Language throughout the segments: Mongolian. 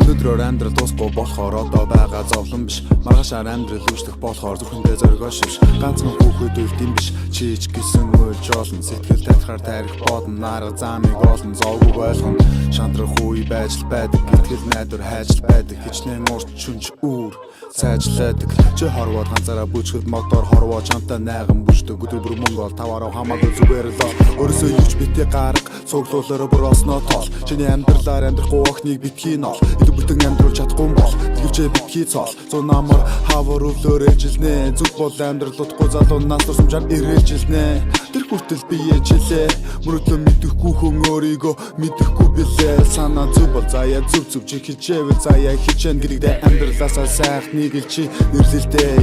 Өнөөдрөөр амьдрал дуусахгүй болохоор одоо байгаа зовлон биш. Маргаашаар амьдрал үүсэх болохоор зүрхэндээ зоригоо шивш. Ганцхан хүүхэд үлдэм биш. Чиж гисэн уйлж олон сэтгэл татхаар тарих бодно. Нарга замыг олон зовгүй ойлгоно. Шантрах үе байж л байдаг. Гэтэл найдвар хайж л байдаг. Хичнээн урт шүнж үүр сайжлаадаг. Чи хорвоод ганцаараа бүжгэд мотор хорвоо чамтай найган бүждэг. Өдөр бүр мөнгө ол таваараа хамаагүй зүгээр л өөрөөсөө юуч битээ гарга цуглуулаараа бүр осноо тоол. Чиний амьдралаар амьдрахгүй охиныг битгий нол. Идэв бүтэн амьдруулж чадахгүй бол тэгвчээ битгий цоол. Зун намар хавар өвлөөр ээжилнэ. Зүг бол амьдрал утгагүй залуу нас тусамжаар ирээжилнэ. Тэр хүртэл бие жилээ. Мөрөдлөө мэдэхгүй хүн өөрийгөө мэдэхгүй билээ. Санаа зүг бол заяа зүг чи хичээвэл заяа хичээн гэрэгдээ амьдралаасаа сайх нэг чи нэрлэлтэй.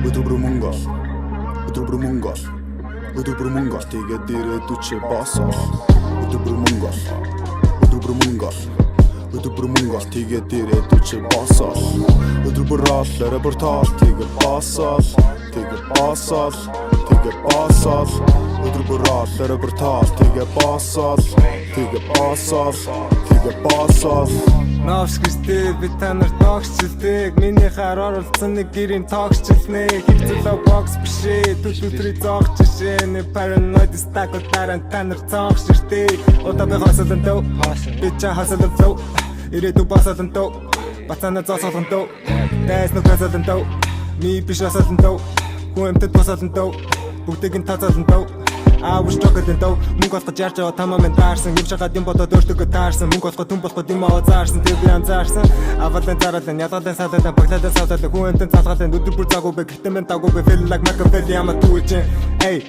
Өдөр бүр мөнгө тэгээд ирээдүйч босоо. Өдөр бүр мөнгө тэгээд ирээдүйч босоо. Өдөр бүр рааллаараа бүр тоол тэгээд босоо. Өдөр бүр рааллаараа бүр тоол тэгээд босоо. Новшгистэй би танаар тогсчилдэг. Миний хар оролцсон нэг гэрийн тогсчилнэ. Хипцлоо бокс бишээ түлүүтрий зоогч жишээ. Нэг параноид стако таран танаар зоогч иртэй. Удаа би хасалан дөө. Би чаа хасалан дөө. Ирээдүй басалан дөө. Бацаана зоосолон дөө. Дайс нүг хасалан дөө. Ми биш хасалан дөө. Хүмтэд басалан дөө. Бүгдийг нь тацалан дөө. I was struggling though. Мөнгө олгож ярьж байгаа тамаа минь таарсан. Юм шагаад юм бодоод өөртөө таарсан. Мөнгө олгох түн болоход юм аваа заарсан. Тэр би анзаарсан. Аваалын зараалын ялгаалын саалалын баглалын саалалын хүнтэн цалгалын өдөр бүр загуу бэ. Гэтэн минь дагуу бэ. Feel like Machiavelli I'm a tools. Hey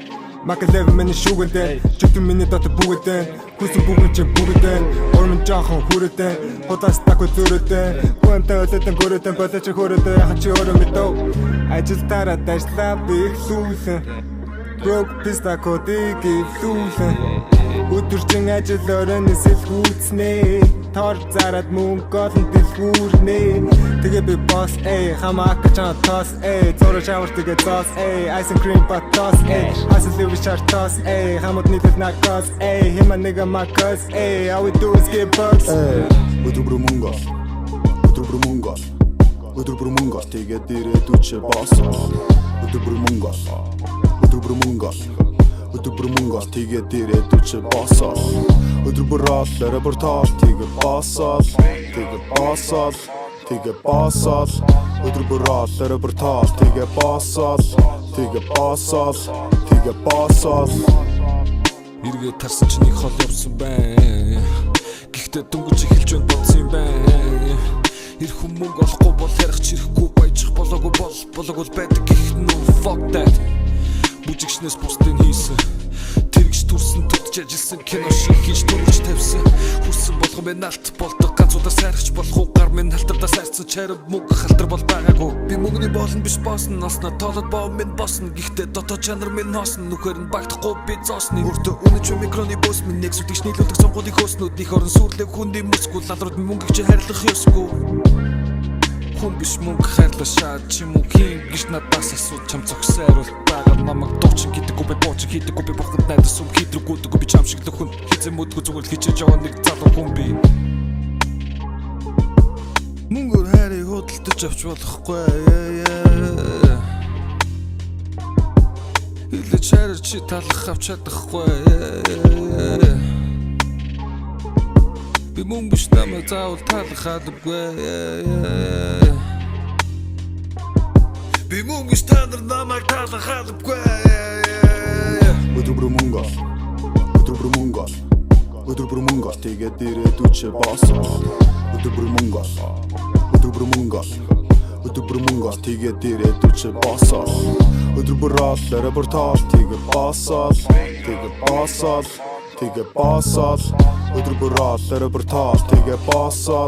Machiavelli миний шүүгэнтэй. Чөтөн миний дотор бүгдэн. Хүсэн бүгэн чи бүгдэн. Ормон жоохон хүрэтэн. Худаас таггүй зөрөтэн. Хүнтэн өлөтэн гөрөтэн. Бодож хөрөтэн. Яхан чи өөрөө мэдөө. Ажилтараа дайслаа би их лүүлэн. Broke pista kodыг ивлүүлэн. Өдөржин ажил өрөөний сэлгүүцнэ. Тор зарад мөнгө олон дэлгүүрнэ. Тэгээ би boss хамаак чам тос зураг шавар тэгээ зоос ice cream but toss hustle live chart toss хамт нийтэд наркос хима нэгэ макос all we do is get bucks. Өдөр бүр мөнгө тэгээд ирээдүйч босоо. Өдөр бүр мөнгө тэгээд ирээдүйч босоо. Өдөр бүр рааллаараа бүр тоол тэгээд босоо. Өдөр бүр рааллаараа бүр тоол тэгээд босоо. Эргээ тарсан чи нэг хол явсан байна. Гэхдээ дөнгөж эхэлж байна бодсон юм байна. Ирэх хүн мөнгө олохгүй бол ярих чирэхгүй баяжих болоогүй бол байдаг гэх нүү fuck that. Бүжигчнээс бусдын хийсэн тэрэгч төрсөн тутж ажилласан кино шиг хийж дүрж тавьсан. Хүссэн болгон минь алт болдог ганцудаа сайрахч болох уу гар минь халтардаа сайрсан чарав мөнгө халтар бол байгаагүй. Би мөнгөний боолн биш боосно наснаа тоолоод боо минь босно. Гэхдээ дотоод чанар минь хоосно нүхээр нь багтахгүй би зоосны. Өөртөө өнөж микроны бос минь нэг сүлтгч нийлүүлдэг сонгуудыг хөөснүүд их орон сүрлэг хүндий мөсгөл лалрууд мөнгөг чи хайрлах ёсгүй. Хүн биш мөнгө хайрлаа шаад чи мөнгө гэж надаас асууд чам зогсоор бол байгаа намайг дуучин гэдэггүй би бооч хийдэггүй би бурханд найдас сүм хийдрэггүйдэггүй би чам шиг л хүн хизээ мөдгөө зүгээр хичээж яваа нэг залуу хүн би. Мөнгөөр хайрыг худалдаж авч болохгүй. Илэж хайр чи талах авч чадахгүй. Би мөнгө биш намайг заавал талах албагүй. Би мөнгө биш танаар намайг талах албагүй. Өдөр бүр мөнгө тэгээд ирээдүйч босоо. Өдөр бүр мөнгө тэгээд ирээдүйч босоо. Өдөр бүр рааллаараа бүр тоол тэгээд босоо. Өдөр бүр рааллаараа бүр тоол тэгээд босоо.